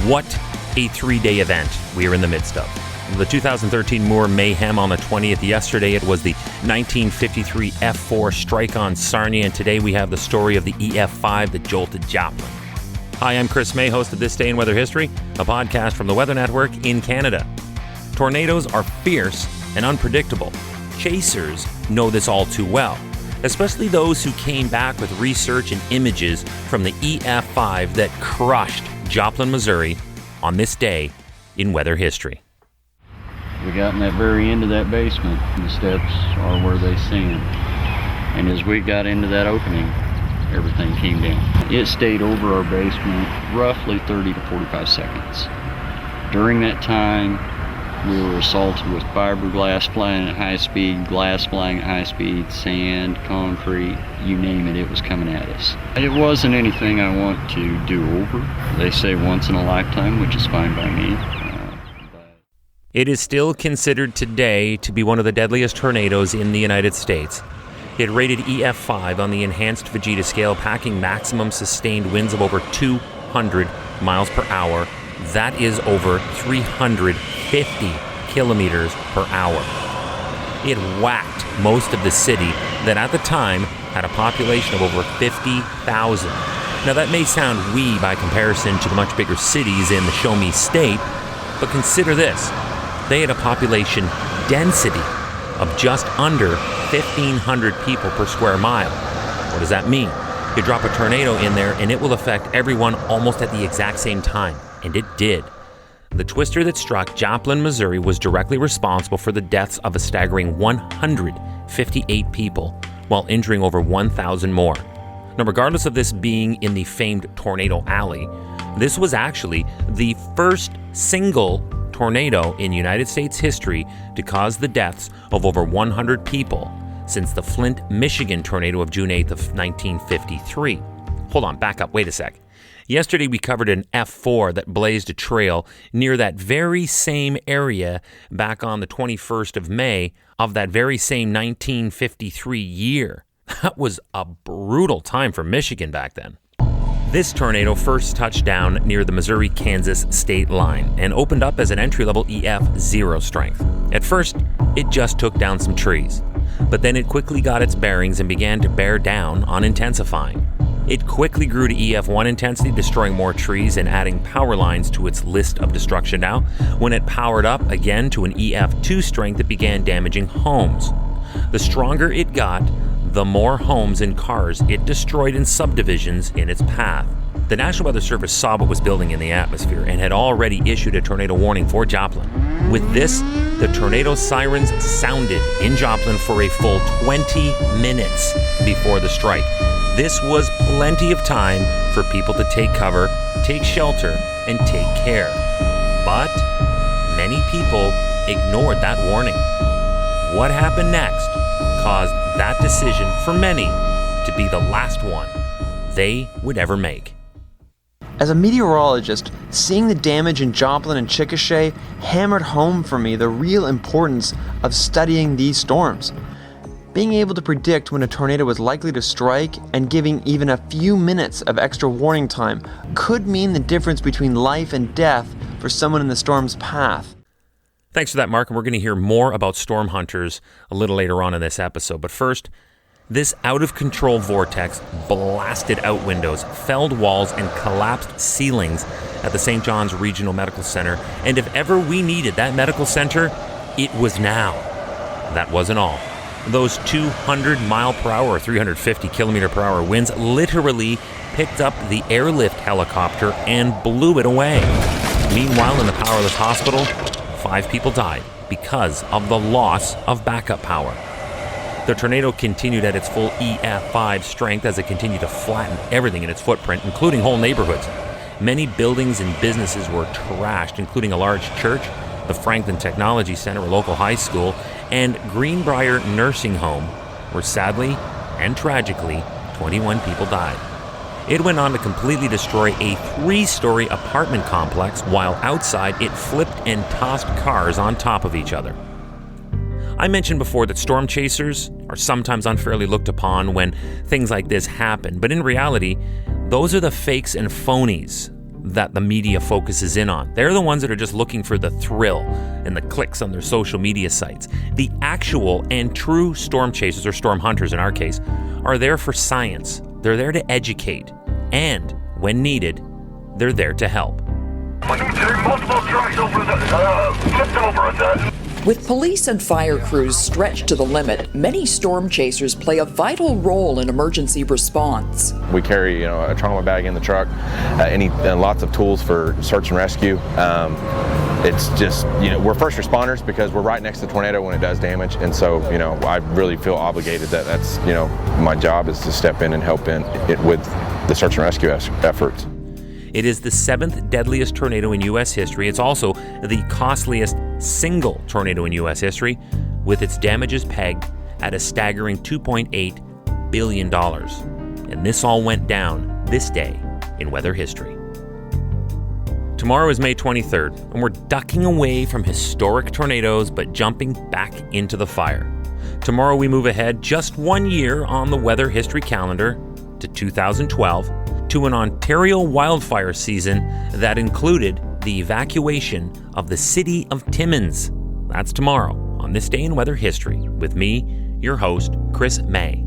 What a 3-day event we are in the midst of. The 2013 Moore Mayhem on the 20th. Yesterday it was the 1953 F4 strike on Sarnia, and today we have the story of the EF5 that jolted Joplin. Hi, I'm Chris May, host of This Day in Weather History, a podcast from the Weather Network in Canada. Tornadoes are fierce and unpredictable. Chasers know this all too well, especially those who came back with research and images from the EF5 that crushed Joplin, Missouri on this day in weather history. We got in that very end of that basement. The steps are where they stand. And as we got into that opening, everything came down. It stayed over our basement roughly 30 to 45 seconds. During that time, we were assaulted with fiberglass flying at high speed, glass flying at high speed, sand, concrete, you name it, it was coming at us. It wasn't anything I want to do over. They say once in a lifetime, which is fine by me. It is still considered today to be one of the deadliest tornadoes in the United States. It rated EF5 on the enhanced Vegeta scale, packing maximum sustained winds of over 200 miles per hour. That is over 350 kilometers per hour. It whacked most of the city that at the time had a population of over 50,000. Now that may sound wee by comparison to the much bigger cities in the Show Me state, but consider this. They had a population density of just under 1,500 people per square mile. What does that mean? You drop a tornado in there and it will affect everyone almost at the exact same time. And it did. The twister that struck Joplin, Missouri was directly responsible for the deaths of a staggering 158 people, while injuring over 1,000 more. Now, regardless of this being in the famed Tornado Alley, this was actually the first single tornado in United States history to cause the deaths of over 100 people since the Flint, Michigan tornado of June 8th of 1953. Hold on, back up, wait a sec. Yesterday we covered an F4 that blazed a trail near that very same area back on the 21st of May of that very same 1953 year. That was a brutal time for Michigan back then. This tornado first touched down near the Missouri-Kansas state line and opened up as an entry-level EF0 strength. At first, it just took down some trees, but then it quickly got its bearings and began to bear down on intensifying. It quickly grew to EF1 intensity, destroying more trees and adding power lines to its list of destruction. Now, when it powered up again to an EF2 strength, it began damaging homes. The stronger it got, the more homes and cars it destroyed in subdivisions in its path. The National Weather Service saw what was building in the atmosphere and had already issued a tornado warning for Joplin. With this, the tornado sirens sounded in Joplin for a full 20 minutes before the strike. This was plenty of time for people to take cover, take shelter, and take care. But many people ignored that warning. What happened next caused that decision for many to be the last one they would ever make. As a meteorologist, seeing the damage in Joplin and Chickasha hammered home for me the real importance of studying these storms. Being able to predict when a tornado was likely to strike and giving even a few minutes of extra warning time could mean the difference between life and death for someone in the storm's path. Thanks for that, Mark, and we're going to hear more about storm hunters a little later on in this episode. But first, this out-of-control vortex blasted out windows, felled walls, and collapsed ceilings at the St. John's Regional Medical Center. And if ever we needed that medical center, it was now. That wasn't all. Those 200 mile per hour or 350 kilometer per hour winds literally picked up the airlift helicopter and blew it away. Meanwhile, in the powerless hospital, 5 people died because of the loss of backup power. The tornado continued at its full EF5 strength as it continued to flatten everything in its footprint, including whole neighborhoods. Many buildings and businesses were trashed, including a large church, the Franklin Technology Center, a local high school, and Greenbrier Nursing Home, where sadly and tragically 21 people died. It went on to completely destroy a 3-story apartment complex, while outside it flipped and tossed cars on top of each other. I mentioned before that storm chasers are sometimes unfairly looked upon when things like this happen, but in reality, those are the fakes and phonies that the media focuses in on. They're the ones that are just looking for the thrill and the clicks on their social media sites. The actual and true storm chasers, or storm hunters in our case, are there for science. They're there to educate. And, when needed, they're there to help. Multiple trucks flipped over at that. With police and fire crews stretched to the limit, many storm chasers play a vital role in emergency response. We carry, a trauma bag in the truck, and lots of tools for search and rescue. It's just, we're first responders because we're right next to the tornado when it does damage, and so, I really feel obligated that's, my job is to step in and help with the search and rescue efforts. It is the 7th deadliest tornado in U.S. history. It's also the costliest single tornado in U.S. history, with its damages pegged at a staggering $2.8 billion. And this all went down this day in weather history. Tomorrow is May 23rd, and we're ducking away from historic tornadoes but jumping back into the fire. Tomorrow we move ahead just 1 year on the weather history calendar to 2012, to an Ontario wildfire season that included the evacuation of the city of Timmins. That's tomorrow on This Day in Weather History with me, your host, Chris May.